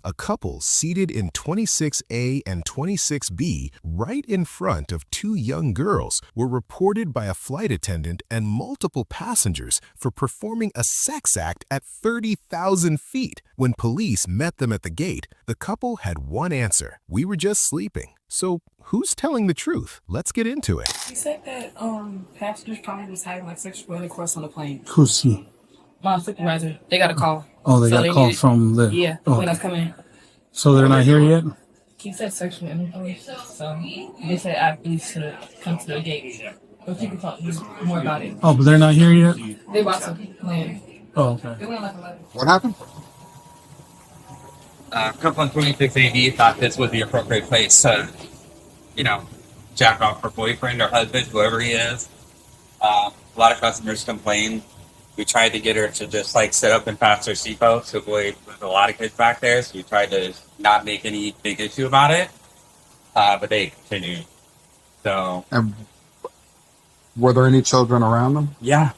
A couple seated in 26A and 26B right in front of two young girls were reported by a flight attendant and multiple passengers for performing a sex act at 30,000 feet. When police met them at the gate, the couple had one answer: we were just sleeping. So who's telling the truth? Let's get into it. He said that passengers probably was having like sexual intercourse on the plane. Who's he? My supervisor. They got a call. Oh, they got a call from the... Yeah, when I was coming in. So they're not here yet? He said sexual intercourse. So they said I need to come to the gate. But you can talk more about it. Oh, but they're not here yet? They about to land. Oh, okay. They went like 11. What happened? Couple on 26AD thought this was the appropriate place to, jack off her boyfriend or husband, whoever he is. A lot of customers complained. We tried to get her to just sit up and pass her seatbelt to avoid a lot of kids back there. So we tried to not make any big issue about it, but they continued. So, And were there any children around them? yeah,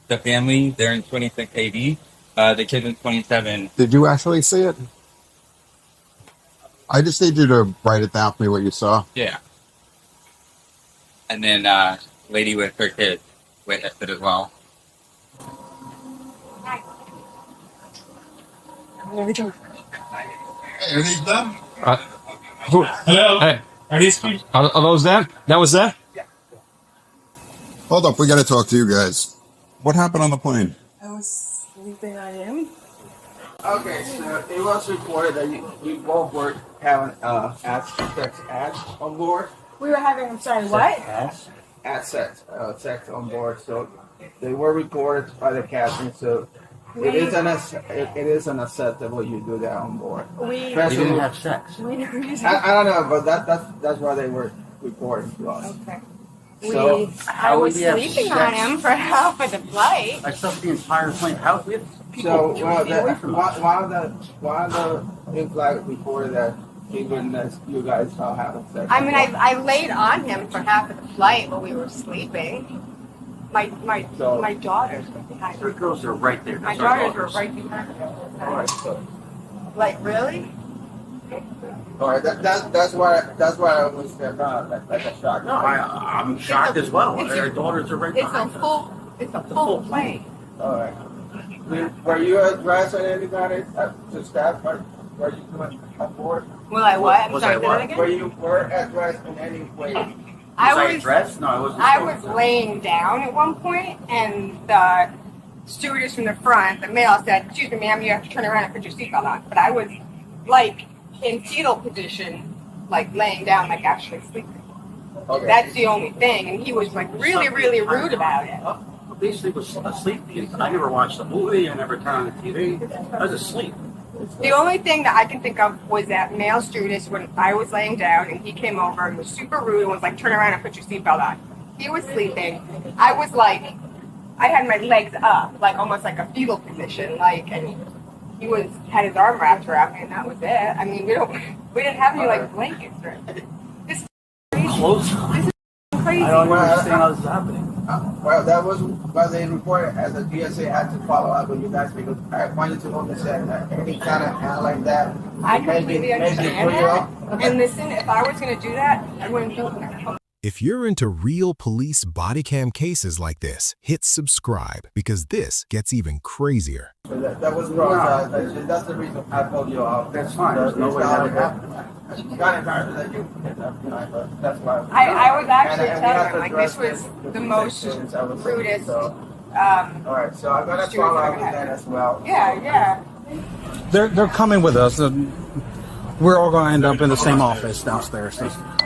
the family, they're in 26AD. The kid in 27. Did you actually see it? I just need you to write it down for me what you saw. Yeah. And then lady with her kid witnessed it as well. Hey, are these them? Hello. Hey, Are these people? are those them? That was that? Hold up, we gotta talk to you guys. What happened on the plane? I was sleeping. I am. Okay, so it was reported that we both were having sex acts on board. We were having. I'm sorry. What? Sex on board. So they were reported by the captain. So it is unacceptable you do that on board. We Especially- have sex. We I don't know, but that's why they were reporting to us. Okay. So I was sleeping on him for half of the flight. I slept the entire plane. How we have one of the in-flight reported that he witnessed you guys all having sex. I mean, I laid on him for half of the flight while we were sleeping. My daughters were behind me. Three girls are right there. My daughters were right behind me. All right, so. Like, really? All right, that's why I was like a shock. No, I'm shocked as well. Our daughters are right It's a behind us. full, full plane. All right. Were you addressing anybody to staff? Were you coming on board? Will I what? I'm Was sorry, I say what? that again? Were you addressed in any way? I was dressed? No, I wasn't. I was laying down at one point, and the stewardess from the front, the male, said, "Excuse me, ma'am, you have to turn around and put your seatbelt on." But I was like in fetal position, like laying down, like actually sleeping. Okay. That's the only thing, and he was like really, really rude about it. Basically was asleep. I never watched the movie. I never turned on the TV. I was asleep. The only thing that I can think of was that male stewardess when I was laying down, and he came over and was super rude and was like, "Turn around and put your seatbelt on." He was sleeping. I was like, I had my legs up, like almost like a fetal position, like, and he had his arm wrapped around me, and that was it. I mean, we didn't have any like blankets or anything. This is crazy. Close. This is crazy. I don't understand how this is happening. Well, that was why they reported as the GSA had to follow up with you guys because I wanted to understand that any kind of hand like that. I completely understand that. And listen, if I was going to do that, I wouldn't do it. If you're into real police body cam cases like this, hit subscribe because this gets even crazier. So that was wrong. That's the reason I pulled you off. That's fine. There's no way that would happen. Got embarrassed that you hit that tonight, but that's why. I was actually And we telling have him, to like, address this was with the most students, I would say. rudest. So, all right, so I'm gonna follow up with that as well. Yeah. They're coming with us. We're all going to end up in the same office downstairs,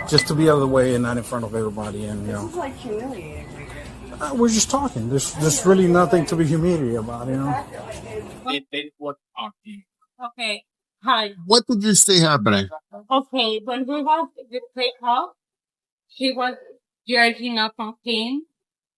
just to be out of the way and not in front of everybody. And This is like humiliating. we're just talking. There's really nothing to be humiliated about, Okay. Hi. What did you see happening? Okay. When we was the takeoff, she was jerking up on him,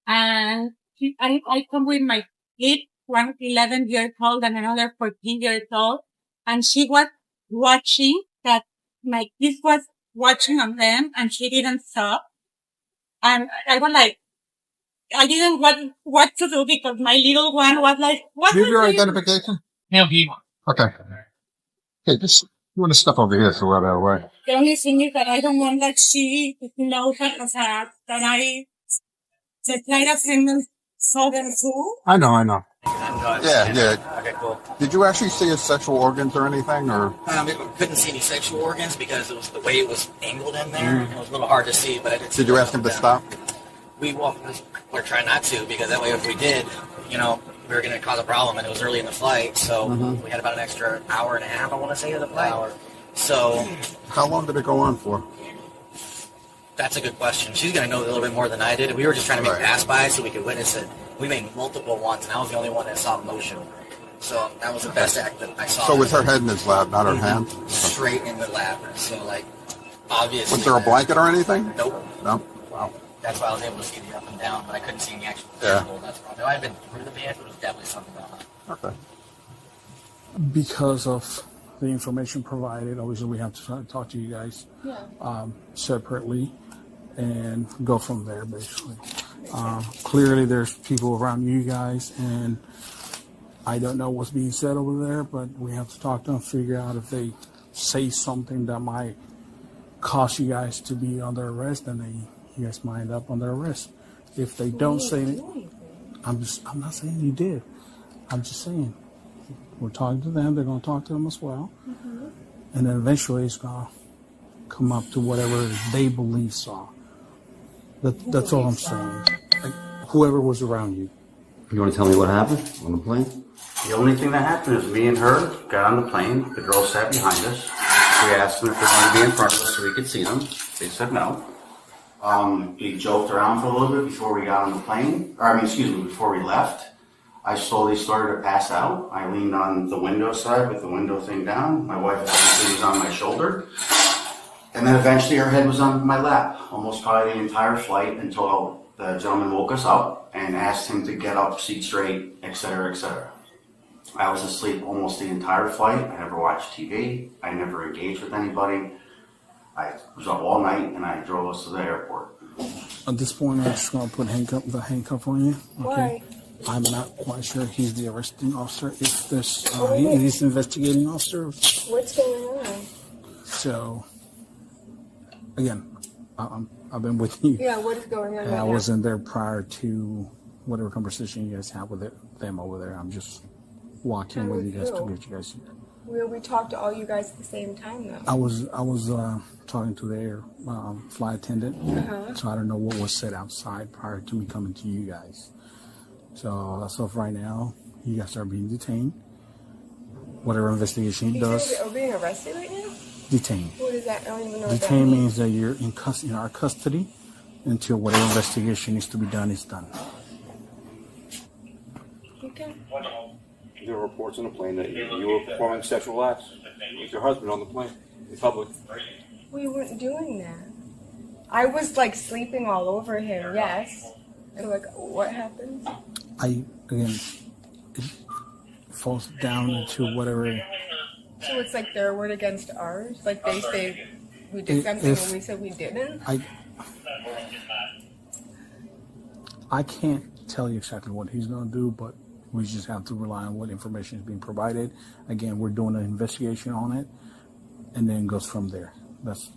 and I come with my kid, one 11 years old and another 14 years old, and she was watching that my kid was watching on them, and she didn't stop. And I was like, I didn't know what to do because my little one was like, "What?" Give your identification. Hell, he. Okay. Okay, just You want to step over here so we're out of the way. The only thing is that I don't want that she knows that, that I, the plight of him saw them too. I know. Yeah, yeah. Okay, cool. Did you actually see his sexual organs or anything, or? We couldn't see any sexual organs because it was the way it was angled in there. It was a little hard to see, but I did see. Did you ask him to stop? We're trying not to, because that way if we did, we were going to cause a problem, and it was early in the flight, so we had about an extra hour and a half, I want to say, of the flight. So. How long did it go on for? That's a good question. She's going to know a little bit more than I did. We were just trying to make pass-by so we could witness it. We made multiple ones, and I was the only one that saw motion. So that was the best act that I saw. So was her head in his lap, not her hand? Straight in the lap. So, obviously. Was there a blanket or anything? Nope. No? Wow. That's why I was able to see the up and down, but I couldn't see any actual physical. That's probably. I've been through the band, but it was definitely something going on. Okay. Because of the information provided, obviously we have to talk to you guys separately and go from there, basically. Clearly there's people around you guys, and I don't know what's being said over there, but we have to talk to them, figure out if they say something that might cause you guys to be under arrest, then you guys might end up under arrest. If they don't say anything, I'm not saying you did. I'm just saying we're talking to them. They're going to talk to them as well, and then eventually it's going to come up to whatever they believe saw. That's all I'm saying. Like, whoever was around you. You want to tell me what happened on the plane? The only thing that happened is me and her got on the plane. The girls sat behind us. We asked them if they wanted to be in front of us so we could see them. They said no. We joked around for a little bit before we got on the plane. Before we left. I slowly started to pass out. I leaned on the window side with the window thing down. My wife obviously was on my shoulder. And then eventually her head was on my lap, almost probably the entire flight, until the gentleman woke us up and asked him to get up, seat straight, etc., etc. I was asleep almost the entire flight. I never watched TV. I never engaged with anybody. I was up all night, and I drove us to the airport. At this point, I'm just going to put the handcuff on you. Okay? Why? I'm not quite sure he's the arresting officer. If this, he's the investigating officer. What's going on? So, again, I've been with you. Yeah, what is going on? And I wasn't there prior to whatever conversation you guys have with them over there. I'm just walking with you guys to get you guys here. We talked to all you guys at the same time, though. I was talking to their flight attendant, so I don't know what was said outside prior to me coming to you guys. So as of right now, you guys are being detained. Whatever investigation he does. Are we being arrested right now? Detained. What is that? I don't even know. Detained means that you're in our custody until whatever investigation needs to be done is done. Okay. There were reports on the plane that you were performing sexual acts with your husband on the plane in public. We weren't doing that. I was sleeping all over him. Yes. And what happened? It falls down into whatever. So it's their word against ours. They say we did something and we said we didn't. I can't tell you exactly what he's going to do, but we just have to rely on what information is being provided. Again, we're doing an investigation on it, and then it goes from there. That's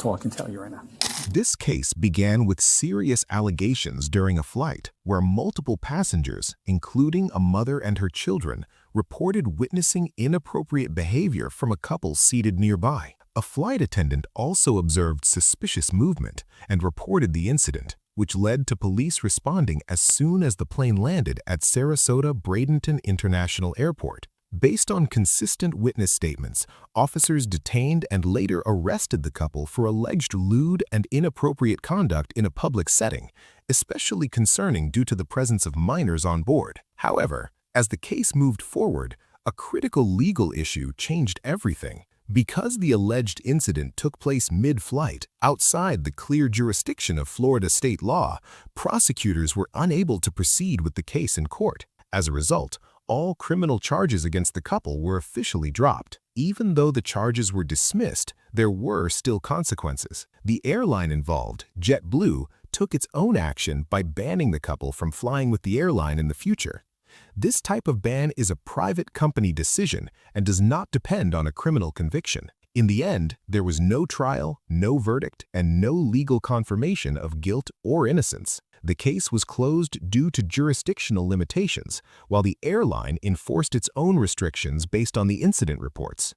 all I can tell you right now. This case began with serious allegations during a flight where multiple passengers, including a mother and her children, reported witnessing inappropriate behavior from a couple seated nearby. A flight attendant also observed suspicious movement and reported the incident, which led to police responding as soon as the plane landed at Sarasota Bradenton International Airport. Based on consistent witness statements, officers detained and later arrested the couple for alleged lewd and inappropriate conduct in a public setting, especially concerning due to the presence of minors on board. However, as the case moved forward, a critical legal issue changed everything. Because the alleged incident took place mid-flight, outside the clear jurisdiction of Florida state law, prosecutors were unable to proceed with the case in court. As a result, all criminal charges against the couple were officially dropped. Even though the charges were dismissed, there were still consequences. The airline involved, JetBlue, took its own action by banning the couple from flying with the airline in the future. This type of ban is a private company decision and does not depend on a criminal conviction. In the end, there was no trial, no verdict, and no legal confirmation of guilt or innocence. The case was closed due to jurisdictional limitations, while the airline enforced its own restrictions based on the incident reports.